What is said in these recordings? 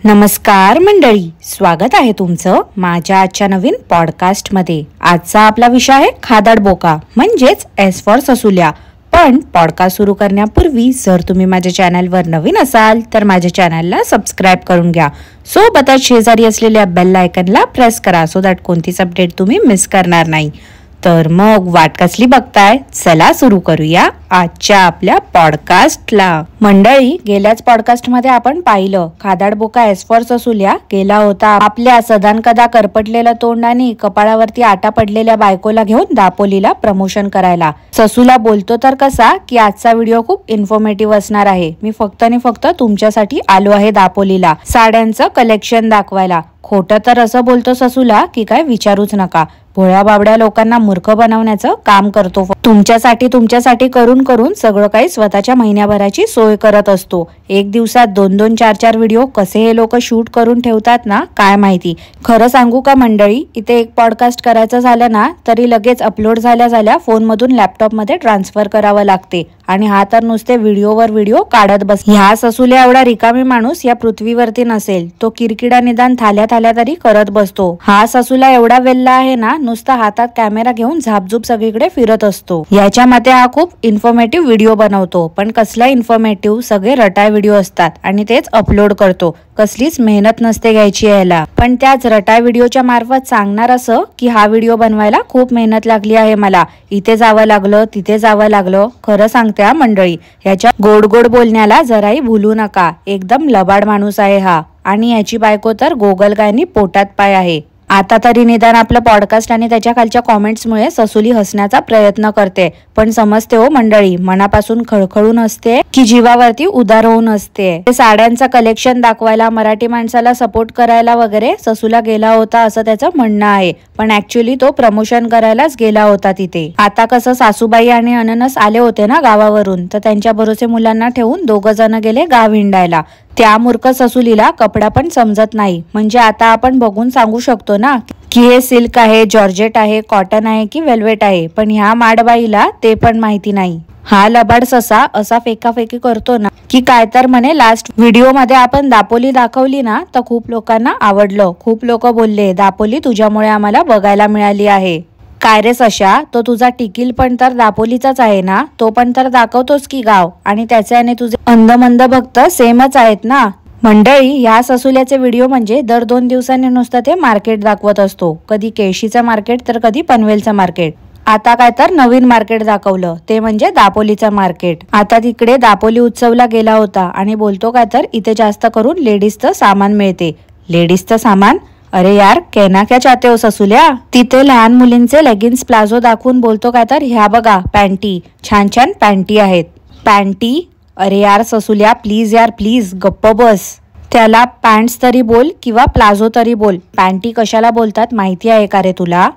नमस्कार मंडळी, स्वागत आहे तुमचं माझ्या आजच्या नवीन पॉडकास्टमध्ये। आजचा आपला विषय आहे खादाड बोका म्हणजेच एस फॉर ससुल्या। पण पॉडकास्ट सुरू करण्यापूर्वी जर तुम्ही माझ्या चॅनलवर नवीन असाल तर माझ्या चॅनलला सबस्क्राईब करून घ्या। सोबतच शेजारी असलेल्या बेल आयकनला प्रेस करा सो दॅट कोणतीच अपडेट तुम्ही मिस करणार नाही। तर मग वाट कसली बघताय, चला सुरू करूया आजच्या आपल्या पॉडकास्टला। मंडळी, गेल्याच पॉडकास्टमध्ये आपण पाहिलं खादाड बोका एस फॉर ससुल्या गेला होता आपल्या सदान कदा करपटलेल्या तोंड आणि कपाळावरती आटा पडलेल्या बायकोला घेऊन दापोलीला प्रमोशन करायला। ससूला बोलतो तर कसा की आजचा व्हिडिओ खूप इन्फॉर्मेटिव्ह असणार आहे। मी फक्त आणि फक्त तुमच्यासाठी आलो आहे दापोलीला साड्यांचं कलेक्शन दाखवायला। खोटं तर असं बोलतो ससूला की काय विचारूच नका। भोळ्या बाबड्या लोकांना मूर्ख बनवण्याचं काम करतो। तुमच्यासाठी करून करून सगळं काही स्वतःच्या महिन्याभराची सोय करत असतो। एक दिवसात 2-2, 4-4 व्हिडिओ कसे हे लोक शूट करून ठेवतात ना, काय माहिती। खरं सांगू का मंडळी, इथे एक पॉडकास्ट करायचं झालं ना तरी लगेच अपलोड झाल्या फोन मधून लॅपटॉप मध्ये ट्रान्सफर करावं लागते। आणि हा तर नुसते व्हिडिओवर व्हिडिओ काढत बस। ह्या ससूल्या एवढा रिकामी माणूस या पृथ्वीवरती नसेल। तो किरकिडा निदान थाल्या तरी करत बसतो। हा ससूला एवढा वेल्ला आहे ना, नुसता हातात कॅमेरा घेऊन झापझूप सगळीकडे फिरत असतो। याच्या मते हा खूप इन्फॉर्मेटिव्ह व्हिडिओ बनवतो। पण कसला इन्फॉर्मेटिव्ह, सगळे रटाळ व्हिडिओ असतात आणि तेच अपलोड करतो। कसलीच मेहनत नसते घ्यायची याला। पण त्याच रटाळ व्हिडिओच्या मार्फत सांगणार असं की हा व्हिडिओ बनवायला खूप मेहनत लागली आहे मला, इथे जावं लागलं तिथे जावं लागलं। खरं सांगते हा मंडळी, याच्या गोड गोड बोलण्याला जराही भूलू नका। एकदम लबाड माणूस आहे हा। आणि याची बायको तर गोगलगायनी पोटात पाय आहे। आता तरी निदान आपलं पॉडकास्ट आणि त्याच्या खालच्या कॉमेंट्समुळे ससुली हसण्याचा प्रयत्न करते। पण समजते हो मंडळी, मनापासून खळखळून असते की जीवावरती उदार होऊन असते। साड्यांचं कलेक्शन दाखवायला, मराठी माणसाला सपोर्ट करायला वगैरे ससूला गेला होता असं त्याचं म्हणणं आहे। पण ऍक्च्युली तो प्रमोशन करायलाच गेला होता तिथे। आता कसं सासूबाई आणि अननस आले होते ना गावावरून, तर त्यांच्या भरोसे मुलांना ठेवून 2 जण गेले गाव हिंडायला। त्या मूर्ख ससुलीला कपडा पण समजत नाही। म्हणजे आता आपण बघून सांगू शकतो ना की हे सिल्क आहे, जॉर्जेट आहे, कॉटन आहे की वेल्वेट आहे, पण ह्या माडबाईला ते पण माहिती नाही। हा लबाड ससा असा फेकाफेकी करतो ना की काय तर म्हणे लास्ट व्हिडिओ मध्ये आपण दापोली दाखवली ना तर खूप लोकांना आवडलं। खूप लोक बोलले दापोली तुझ्यामुळे आम्हाला बघायला मिळाली आहे। काय रे सशा, तो तुझा टिकील पण तर दापोलीचाच आहे ना, तो पण तर दाखवतोस की गाव, आणि त्याचे आणि तुझे अंधमंद भक्त सेमच आहेत ना। मंडळी, ह्या ससुल्याचे व्हिडिओ म्हणजे दर 2 दिवसांनी नुसतं ते मार्केट दाखवत असतो। कधी केळशीचं मार्केट तर कधी पनवेलचं मार्केट। आता काय तर नवीन मार्केट दाखवलं, ते म्हणजे दापोलीचं मार्केट। आता तिकडे दापोली उत्सवला गेला होता आणि बोलतो काय तर इथे जास्त करून लेडीजचं सामान मिळते। लेडीजचं सामान? अरे यार, कहना क्या चाहते हो ससुल्या। तिथे लहान मुलींचे लेगिन्स प्लाझो दाखवून बोलतो काय तर ह्या बघा पॅन्टी, छान छान पॅन्टी आहेत। पॅन्टी? अरे यार ससुल्या, प्लीज यार प्लीज गप्प बस। त्याला पॅन्ट्स तरी बोल किंवा प्लाझो तरी बोल, पॅन्टी कशाला बोलतात माहिती आहे का रे तुला?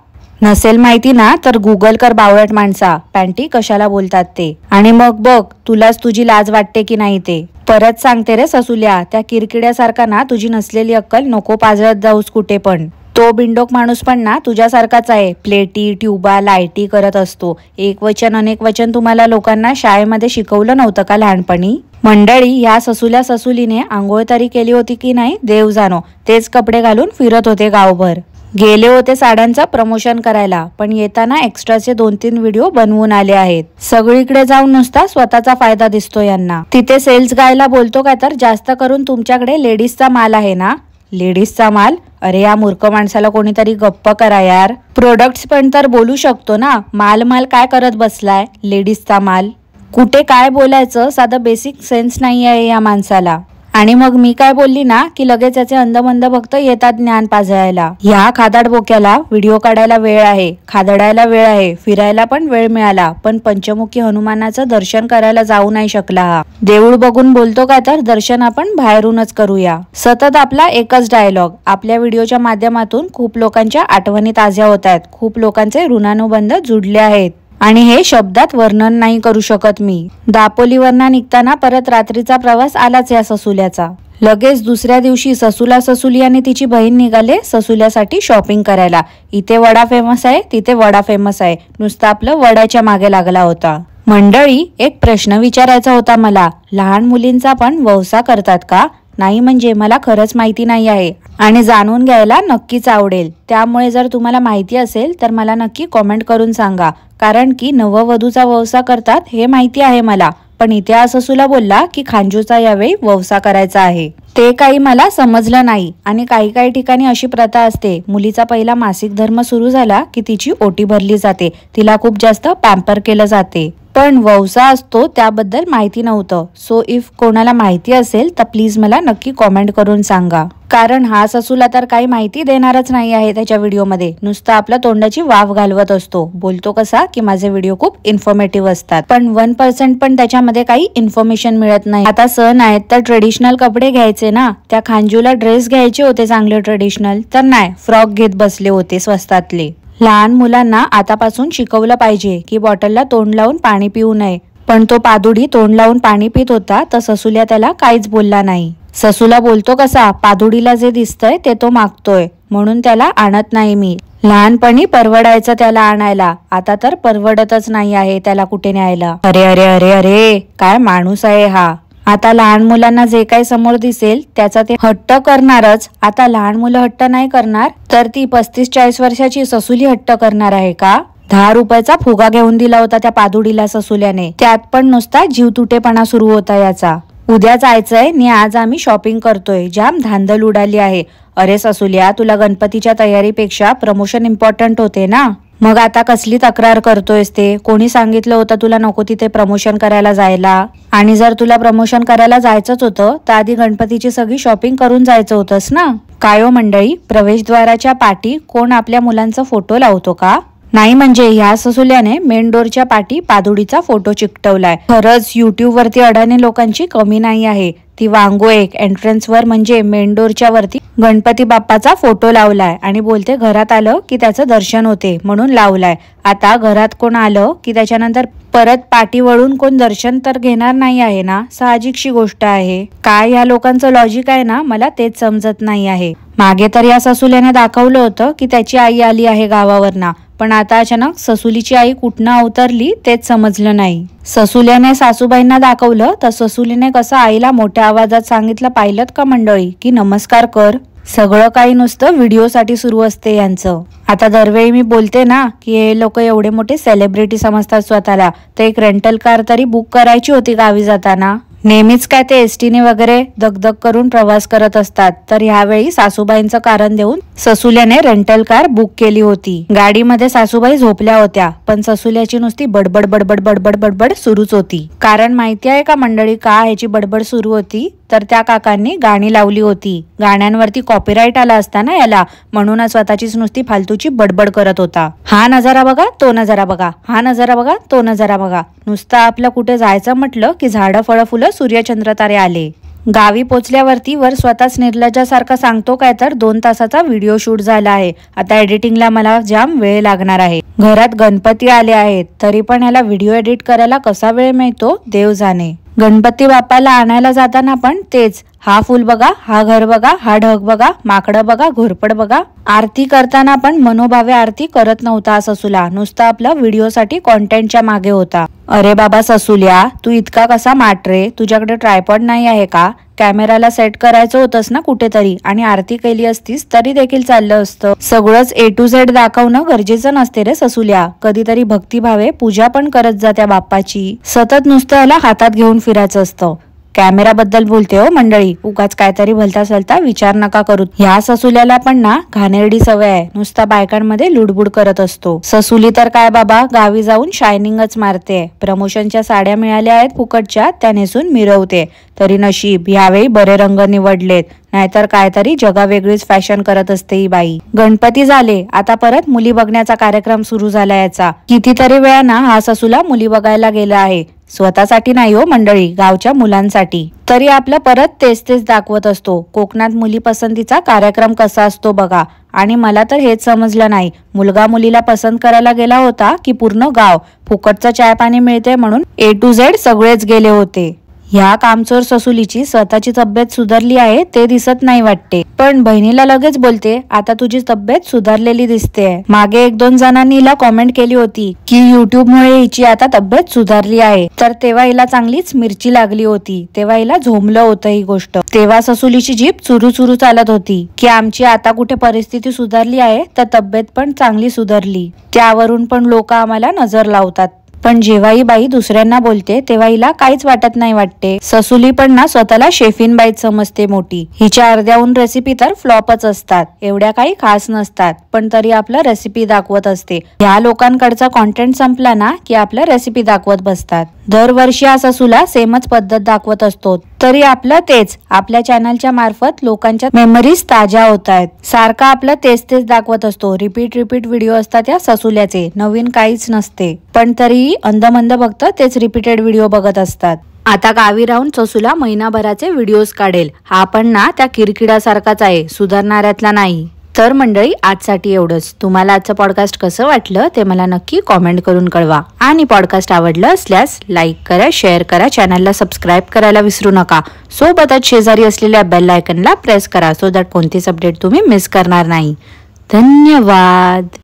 नसेल माहिती ना तर गुगल कर बावळट माणसा, पॅन्टी कशाला बोलतात ते। आणि मग बघ तुलाच तुझी लाज वाटते की नाही ते। परत सांगते रे ससुल्या, त्या किरकिड्यासारखा ना तुझी नसलेली अक्कल नको पाजळत जाऊस कुठे पण। तो बिंडोक माणूस पण ना तुझ्यासारखाच आहे, प्लेटी ट्यूबा लाईटी करत असतो। एक वचन अनेक वचन तुम्हाला लोकांना शाळेमध्ये शिकवलं नव्हतं का लहानपणी? मंडळी, ह्या ससुलीने आंघोळ तरी केली होती की नाही देव जाणो, तेच कपडे घालून फिरत होते गावभर। गेले होते साड्यांचं प्रमोशन करायला, पण येताना एक्स्ट्राचे 2-3 व्हिडिओ बनवून आले आहेत। सगळीकडे जाऊन नुसता स्वतःचा फायदा दिसतो यांना। तिथे सेल्स गायला बोलतो काय तर जास्त करून तुमच्याकडे लेडीजचा माल आहे ना। लेडीजचा माल? अरे या मूर्ख माणसाला कोणीतरी गप्प करा यार। प्रोडक्ट्स पण तर बोलू शकतो ना, माल काय करत बसलाय लेडीजचा माल। कुठे काय बोलायचं साधं बेसिक सेन्स नाही आहे या माणसाला। आणि मग मी काय बोलली ना की लगेच याचे अंधमंद भक्त येतात ज्ञान पाजळायला। ह्या खादाड बोक्याला व्हिडिओ काढायला वेळ आहे, खादडायला वेळ आहे, फिरायला पण वेळ मिळाला, पण पंचमुखी हनुमानाचं दर्शन करायला जाऊ नाही शकला हा। देऊळ बघून बोलतो काय तर दर्शन आपण बाहेरूनच करूया। सतत आपला एकच डायलॉग। आपल्या व्हिडिओच्या माध्यमातून खूप लोकांच्या आठवणी ताज्या होत आहेत, खूप लोकांचे ऋणानुबंध जुडले आहेत आणि हे शब्दात वर्णन नाही करू शकत मी। दापोलीवरनं निघताना परत रात्रीचा प्रवास आलाच या ससुल्याचा। लगेच दुसऱ्या दिवशी ससुली आणि तिची बहीण निघाले ससुल्यासाठी शॉपिंग करायला। इथे वडा फेमस आहे, तिथे वडा फेमस आहे, नुसतं आपलं वड्याच्या मागे लागला होता। मंडळी, एक प्रश्न विचारायचा होता मला, लहान मुलींचा पण वौसा करतात का? नाही म्हणजे मला खरंच माहिती नाही आहे आणि जाणून घ्यायला नक्कीच आवडेल. त्यामुळे जर तुम्हाला माहिती असेल तर मला नक्की कॉमेंट करून सांगा, कारण की नववधूचा वौसा करतात हे माहिती आहे मला, पण इथे ससूला बोलला की खांजूचा यावेळी वौसा करायचा आहे. ते काही मला समजलं नाही. आणि काही ठिकाणी अशी प्रथा असते, मुलीचा पहिला मासिक धर्म सुरू झाला की तिची ओटी भरली जाते, तिला खूप जास्त पॅम्पर केलं जाते. पण वौसा असतो त्याबद्दल माहिती नव्हतं. सो इफ कोणाला माहिती असेल तर प्लीज मला नक्की कॉमेंट करून सांगा, कारण हा ससूला तर काही माहिती देणारच नाही आहे त्याच्या व्हिडिओमध्ये. नुसतं आपल्या तोंडाची वाफ घालवत असतो. बोलतो कसा की माझे व्हिडिओ खूप इन्फॉर्मेटिव्ह असतात, पण 1% पण त्याच्यामध्ये काही इन्फॉर्मेशन मिळत नाही. आता सण आहेत तर ट्रेडिशनल कपडे घ्यायचे ना, त्या खांजूला ड्रेस घ्यायचे होते चांगले ट्रेडिशनल, तर नाही फ्रॉक घेत बसले होते स्वस्तातले. लहान मुलांना आतापासून शिकवलं पाहिजे की बॉटलला तोंड लावून पाणी पिऊ नये, पण तो पादुडी तोंड लावून पाणी पित होता तर ससूल्या त्याला काहीच बोलला नाही. ससूला बोलतो कसा, पादुडीला जे दिसतंय ते तो मागतोय म्हणून त्याला आणत नाही मी. लहानपणी परवडायचं त्याला आणायला, आता तर परवडतच नाही आहे त्याला कुठे न्यायला. अरे अरे अरे अरे काय माणूस आहे हा. आता लहान मुलांना जे काही समोर दिसेल त्याचा ते हट्ट करणारच. आता लहान मुलं हट्ट नाही करणार तर ती 35-40 वर्षाची ससूली हट्ट करणार आहे का? 10 रुपयाचा फुगा घेऊन दिला होता त्या पादुडीला ससूल्याने, त्यात पण नुसता जीव तुटेपणा सुरू होता याचा. उद्या जायचंय आणि आज आम्ही शॉपिंग करतोय, जाम धांदल उडाली आहे. अरे ससूल्या, तुला गणपतीच्या तयारीपेक्षा प्रमोशन इम्पॉर्टंट होते ना, मग आता कसली तक्रार करतोयस? ते कोणी सांगितलं होतं तुला नको तिथे प्रमोशन करायला जायला? आणि जर तुला प्रमोशन करायला जायचंच होतं तर आधी गणपतीची सगळी शॉपिंग करून जायचं होतंस ना. काय हो मंडळी, प्रवेशद्वाराच्या पाठी कोण आपल्या मुलांचा फोटो लावतो का? नाही म्हणजे ह्या ससूल्याने मेन डोरच्या पाठी पादुडीचा फोटो चिकटवलाय. खरंच युट्यूब वरती अडाणी लोकांची कमी नाही आहे. ती वांगो एक एंट्रन्स वर म्हणजे मेन डोरच्या वरती गणपती बाप्पाचा फोटो लावलाय आणि बोलते घरात आलं की त्याचं दर्शन होते म्हणून लावलाय. आता घरात कोण आलं की त्याच्यानंतर परत पाठी वळून कोण दर्शन तर घेणार नाही आहे ना, साहजिकशी गोष्ट आहे. काय या लोकांचं लॉजिक आहे ना, मला तेच समजत नाही आहे. मागे तर या ससूल्याने दाखवलं होतं की त्याची आई आली आहे गावावरना, पण आता अचानक ससूलीची आई कुठनं अवतरली तेच समजलं नाही. ससूल्याने सासूबाईंना दाखवलं तर ससूलीने कसं आईला मोठ्या आवाजात सांगितलं पाहिलं का मंडळी, की नमस्कार कर. सगळं काही नुसतं व्हिडिओसाठी सुरू असते यांचं. आता दरवेळी मी बोलते ना की हे लोक एवढे मोठे सेलिब्रिटी समजतात स्वतःला, तर एक रेंटल कार तरी बुक करायची होती गावी जाताना. नेहमीच काय ते एसटीने वगैरे दगदग करून प्रवास करत असतात, तर ह्यावेळी सासूबाईंचं कारण देऊन ससूल्याने रेंटल कार बुक केली होती. गाडीमध्ये सासूबाई झोपल्या होत्या, पण ससूल्याची नुसती बडबड बडबड बडबड बडबड सुरूच होती. कारण माहिती आहे का मंडळी का ह्याची बडबड सुरू होती? तर त्या काकांनी गाणी लावली होती. गाण्यांवरती कॉपीराईट आला असता ना याला, म्हणून स्वतःचीच नुसती फालतूची बडबड करत होता. हा नजारा बघा, तो नजारा बघा, हा नजारा बघा, तो नजारा बघा. नुसतं आपलं कुठे जायचं म्हटलं की झाडं फळं फुलं सूर्यचंद्र तारे आले. गावी पोचल्यावरती वर स्वतःच निर्लज्जासारखा सांगतो काय तर 2 तासाचा व्हिडिओ शूट झाला आहे. आता एडिटिंगला मला जाम वेळ लागणार आहे. घरात गणपती आले आहेत तरी पण याला व्हिडिओ एडिट करायला कसा वेळ मिळतो देव जाणे. गणपती बाप्पाला आणायला जाताना पण तेच, हा फुल बघा, हा घर बघा, हा ढग बघा, माकडं बघा, घोरपड बघा. आरती करताना पण मनोभावे आरती करत नव्हता ससूला, नुसता आपला व्हिडिओसाठी कॉन्टेंटच्या मागे होता. अरे बाबा ससूल्या, तू इतका कसा माटरे? तुझ्याकडे ट्रायपॉड नाही आहे का? कॅमेराला सेट करायचं होतंस ना कुठेतरी, आणि आरती केली असतीस तरी देखील चाललं असतं. सगळंच A to Z दाखवणं गरजेचं नसते रे ससूल्या. कधीतरी भक्तिभावे पूजा पण करत जा त्या बाप्पाची. सतत नुसतं याला हातात घेऊन फिरायचं असतं. कॅमेरा बद्दल बोलते हो मंडळी, उगाच काहीतरी भलता सलता विचार नका करू. ह्या ससूल्याला पण ना घाणेरडी सवय आहे, नुसता बायकांमध्ये लुडबुड करत असतो. ससूली तर काय बाबा गावी जाऊन शायनिंगच मारते. प्रमोशनच्या साड्या मिळाल्या आहेत फुकटच्या, त्या नेसून मिरवते. तरी नशीब यावेळी बरे रंग निवडलेत, नाहीतर काहीतरी जगा वेगळीच फॅशन करत असते ही बाई. गणपती झाले, आता परत मुली बघण्याचा कार्यक्रम सुरू झाला याचा. कितीतरी वेळा ना हा ससूला मुली बघायला गेला आहे. स्वतःसाठी नाही हो मंडळी, गावच्या मुलांसाठी. तरी आपलं परत तेच तेच दाखवत असतो. कोकणात मुली पसंतीचा कार्यक्रम कसा असतो बघा. आणि मला तर हेच समजलं नाही, मुलगा मुलीला पसंत करायला गेला होता की पूर्ण गाव फुकटचं चाय पाणी मिळते म्हणून A to Z सगळेच गेले होते. ह्या कामचोर ससुलीची स्वतःची तब्येत सुधारली आहे ते दिसत नाही वाटते, पण बहिणीला लगेच बोलते आता तुझी तब्येत सुधारलेली दिसते. मागे 1-2 जणांनी हिला कॉमेंट केली होती की युट्यूब मुळे हिची आता तब्येत सुधारली आहे, तर तेव्हा हिला चांगलीच मिरची लागली होती. तेव्हा हिला झोंबलं होतं ही गोष्ट. तेव्हा ससुलीची जीभ चुरू चुरू चालत होती की आमची आता कुठे परिस्थिती सुधारली आहे तर तब्येत पण चांगली सुधारली, त्यावरून पण लोक आम्हाला नजर लावतात. पण जेव्हा ही बाई दुसऱ्यांना बोलते तेव्हा हिला काहीच वाटत नाही वाटते. ससुली पण ना स्वतःला शेफीन बाईच समजते मोठी. हिच्या अर्ध्याहून रेसिपी तर फ्लॉपच असतात, एवढ्या काही खास नसतात, पण तरी आपलं रेसिपी दाखवत असते. ह्या लोकांकडचा कॉन्टेंट संपला ना की आपल्या रेसिपी दाखवत बसतात. दरवर्षी हा ससूला सेमच पद्धत दाखवत असतो, तरी आपलं तेच आपल्या चॅनलच्या मार्फत लोकांच्या मेमरीज ताज्या होत आहेत. सारखा आपलं तेच दाखवत असतो. रिपीट व्हिडिओ असतात या ससुल्याचे, नवीन काहीच नसते. पण तरी अंदमंद भक्त तेच रिपीटेड व्हिडिओ बघत असतात. आता गावी राहून ससूला महिनाभराचे व्हिडिओज काढेल. हा पण ना त्या किरकिडासारखाच आहे, सुधारणाऱ्यातला नाही. तर मंडळी आजसाठी एवढंच. तुम्हाला आजचं पॉडकास्ट कसं वाटलं ते मला नक्की कॉमेंट करून कळवा. आणि पॉडकास्ट आवडलं असल्यास लाईक करा, शेअर करा, चॅनलला सबस्क्राईब करायला विसरू नका. सोबतच शेजारी असलेल्या बेल आयकनला प्रेस करा सो दॅट कोणतीच अपडेट तुम्ही मिस करणार नाही. धन्यवाद.